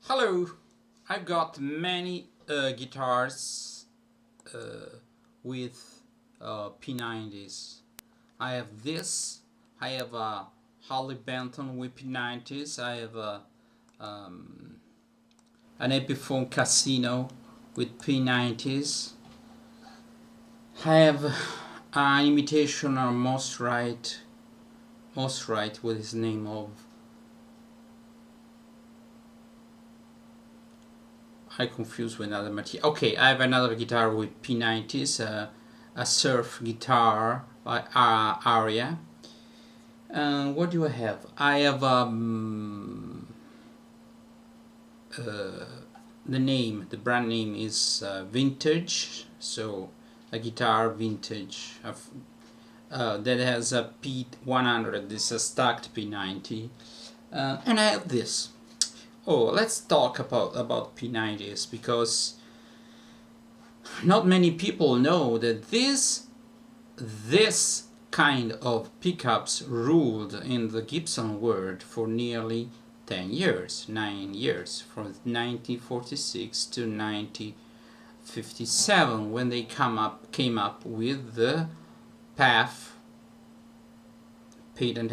Hello, I've got many guitars with P90s. I have this, I have a Holly Benton with P90s, I have an Epiphone Casino with P90s, I have an imitation or Most Right with his name of I confuse with another material. Okay, I have another guitar with P90s, a surf guitar by Aria. And what do I have? I have the brand name is Vintage, so a guitar vintage that has a P100. This is a stacked P90, and I have this. Oh, let's talk about P90s, because not many people know that this kind of pickups ruled in the Gibson world for nearly 10 years, 9 years, from 1946 to 1957, when they came up with the PAF, patent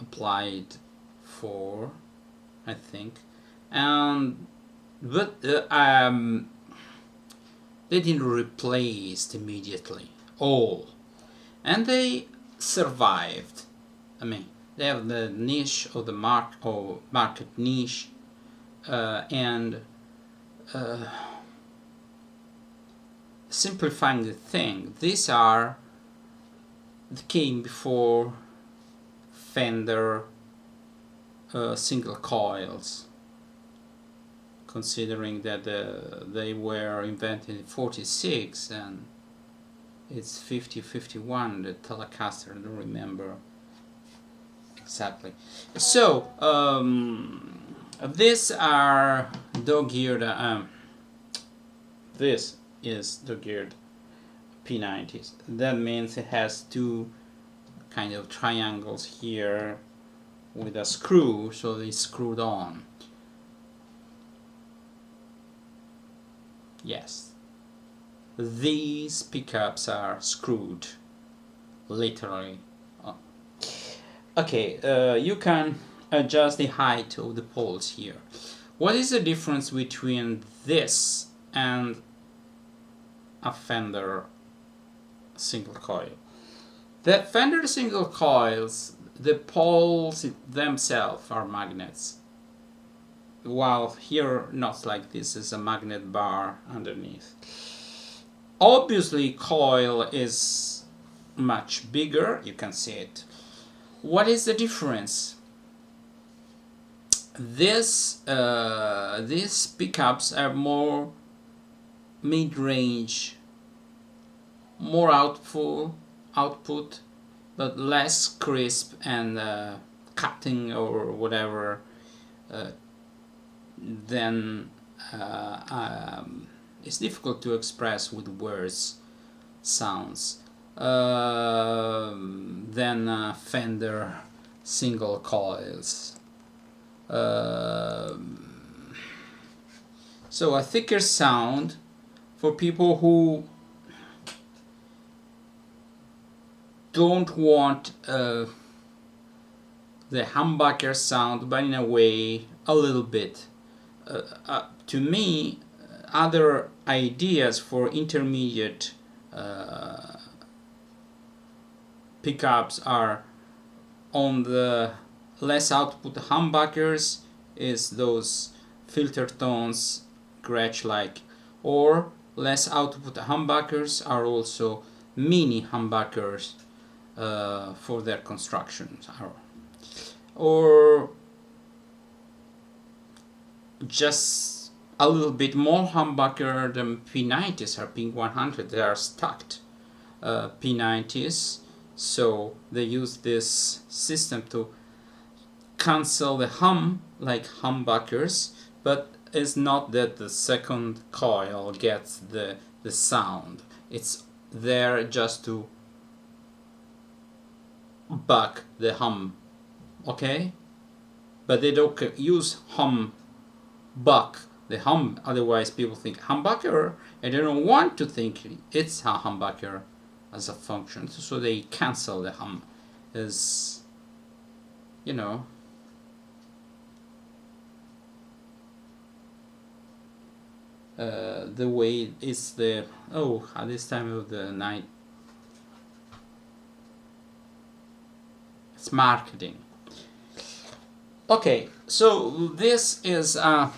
applied for, I think, but they didn't replace immediately all, and they survived. I mean, they have the niche of the market niche, and simplifying the thing, these came before Fender single coils, considering that they were invented in 46 and it's 51, the Telecaster, I don't remember exactly. So these are dog-eared, this is dog-eared P90s. That means it has two kind of triangles here with a screw, so they screwed on. Yes, these pickups are screwed, literally. Okay, you can adjust the height of the poles here. What is the difference between this and a Fender single coil? The Fender single coils, the poles themselves are magnets, while here not like this, is a magnet bar underneath. Obviously coil is much bigger, you can see it. What is the difference? These pickups are more mid-range, more output, but less crisp and cutting or whatever then it's difficult to express with words sounds than Fender single coils. So a thicker sound for people who don't want the humbucker sound, but in a way a little bit. To me, other ideas for intermediate pickups are on the less output humbuckers, is those filter tones, Gretsch-like, or less output humbuckers are also mini humbuckers for their construction, or just a little bit more humbucker than P90s or P100. They are stacked P90s, so they use this system to cancel the hum like humbuckers, but it's not that the second coil gets the sound. It's there just to buck the hum. Okay? but they don't use humbuck, the hum, otherwise people think humbucker, and they don't want to think it's a humbucker as a function, so they cancel the hum as, you know, the way it's the, oh, at this time of the night, it's marketing. Okay, so this is not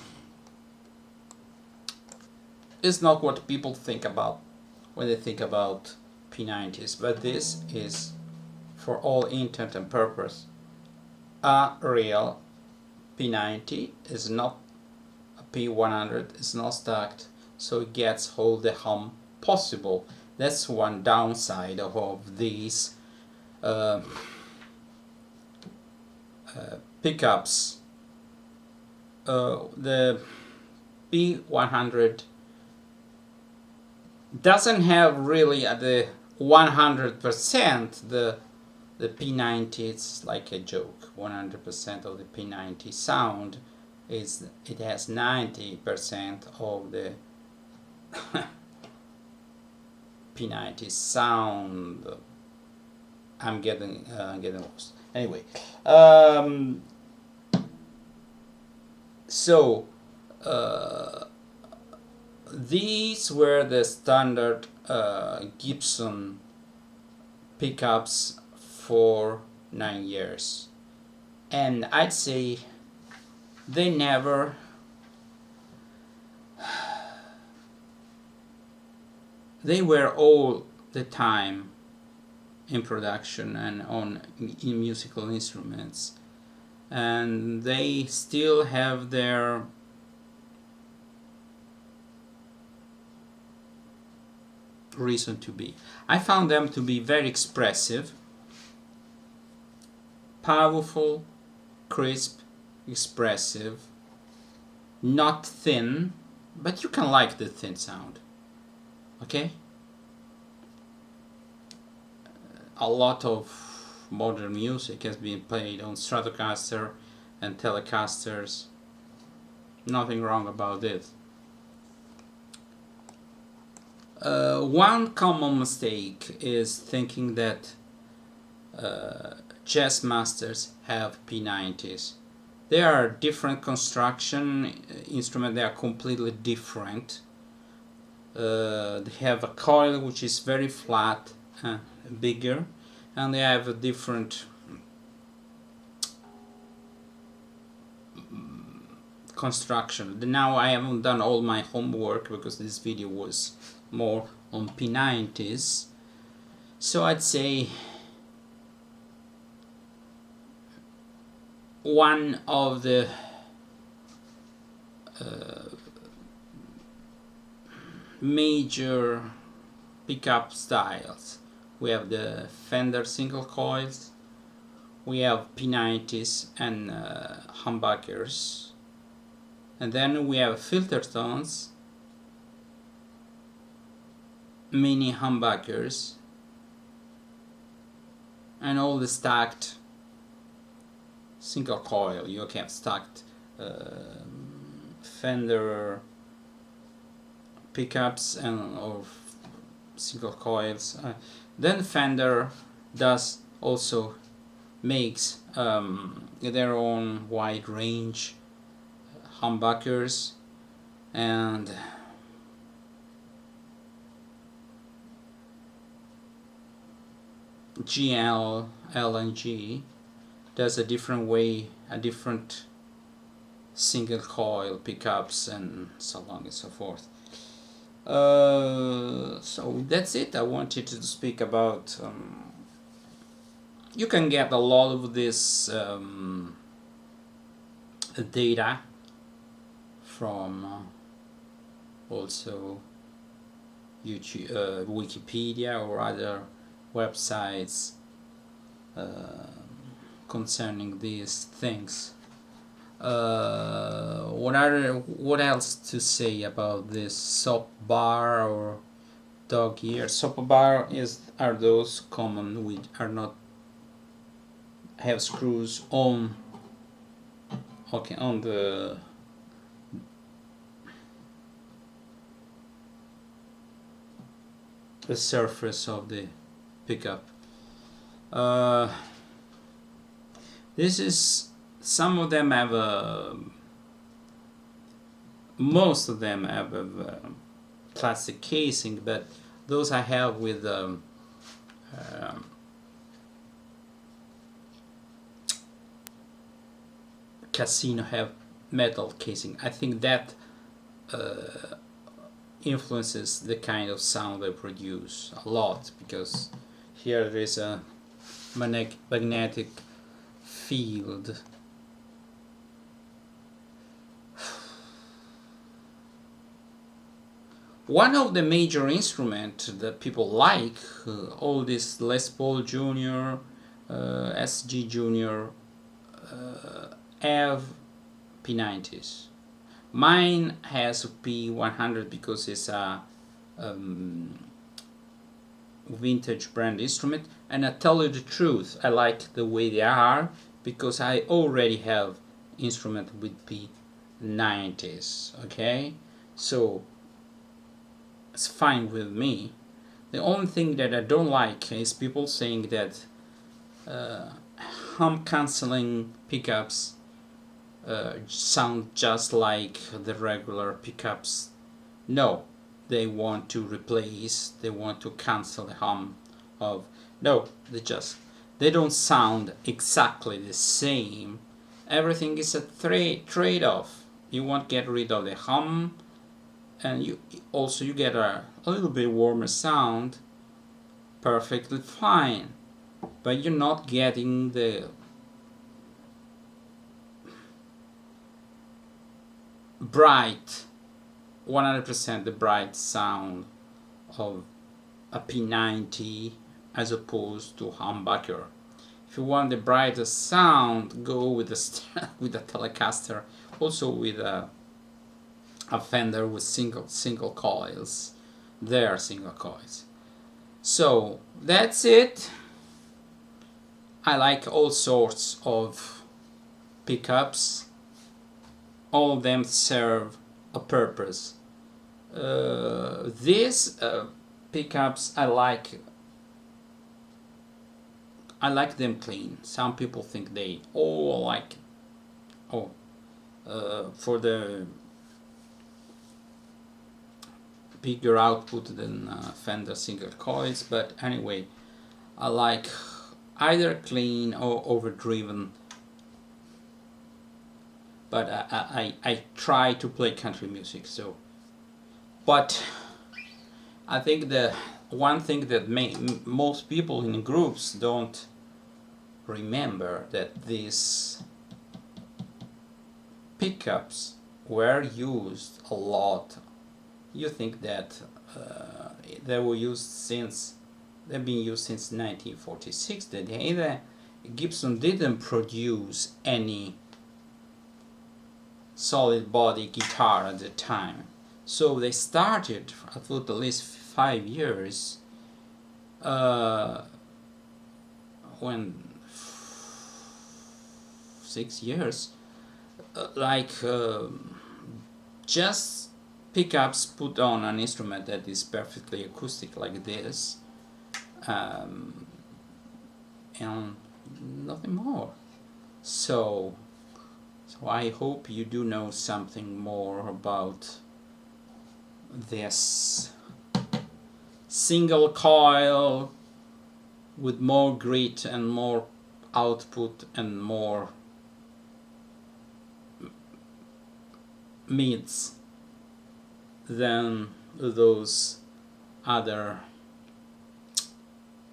what people think about when they think about P90s, but this is, for all intent and purpose, a real P90. Is not a P100, it's not stacked, so it gets all the hum possible. That's one downside of these pickups. The P100 doesn't have really at the 100%. The P90, it's like a joke. 100% of the P90 sound is, it has 90% of the P90 sound. I'm getting lost. Anyway, so these were the standard Gibson pickups for 9 years, and I'd say they never they were all the time in production and in musical instruments, and they still have their reason to be. I found them to be very expressive, powerful, crisp, expressive, not thin, but you can like the thin sound. Okay? A lot of modern music has been played on Stratocaster and Telecasters. Nothing wrong about this. One common mistake is thinking that jazz masters have P90s. They are different construction instrument. They are completely different. They have a coil which is very flat, bigger, and they have a different construction. Now I haven't done all my homework because this video was more on P90s, so I'd say one of the major pickup styles, we have the Fender single coils, we have P90s and humbuckers, and then we have filter tones, mini humbuckers, and all the stacked single coil. You have stacked Fender pickups and or single coils. Then Fender does also makes their own wide range humbuckers, and GL, L and G does a different way, a different single coil pickups and so on and so forth. So that's it. I wanted to speak about you can get a lot of this data from also YouTube, Wikipedia or other websites concerning these things. What else to say about this Superbar or dog ear? Superbar are those common which are not have screws on okay, on the surface of the pickup. This is, some of them have a, most of them have a plastic casing, but those I have with Casino have metal casing. I think that influences the kind of sound they produce a lot, because here there is a magnetic field. One of the major instruments that people like, all this Les Paul Jr., SG Jr., have P90s. Mine has a P100 because it's a vintage brand instrument, and I tell you the truth, I like the way they are because I already have instrument with P90s. Okay, so it's fine with me. The only thing that I don't like is people saying that hum cancelling pickups sound just like the regular pickups. No, they want to replace, they want to cancel the hum of, no, they don't sound exactly the same. Everything is a trade-off. You want to get rid of the hum, and you get a little bit warmer sound, perfectly fine, but you're not getting the bright, 100% the bright sound of a P90 as opposed to humbucker. If you want the brightest sound, go with a with a Telecaster, also with a Fender with single coils. They are single coils. So that's it. I like all sorts of pickups. All of them serve a purpose. These pickups I like them clean. Some people think they like for the bigger output than Fender single coils, but anyway, I like either clean or overdriven. But I try to play country music, so. But I think the one thing that most people in groups don't remember, that these pickups were used a lot. You think that they were used since, they've been used since 1946. That Gibson didn't produce any solid body guitar at the time, so they started, I thought, at least 5 years when 6 years just pickups put on an instrument that is perfectly acoustic like this, and nothing more. So I hope you do know something more about this single coil with more grit and more output and more mids than those other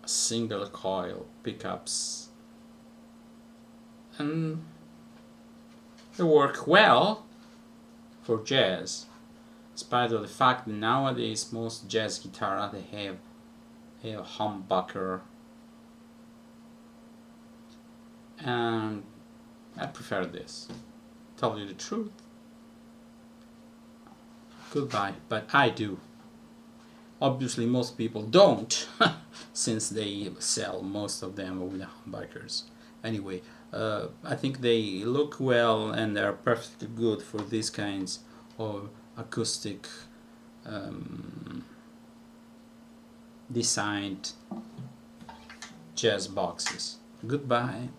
single coil pickups, and they work well for jazz, despite of the fact that nowadays most jazz guitars they have a humbucker, and I prefer this. Tell you the truth. Goodbye, but I do. Obviously most people don't, since they sell most of them with humbuckers. Anyway, I think they look well and they're perfectly good for these kinds of acoustic designed jazz boxes. Goodbye.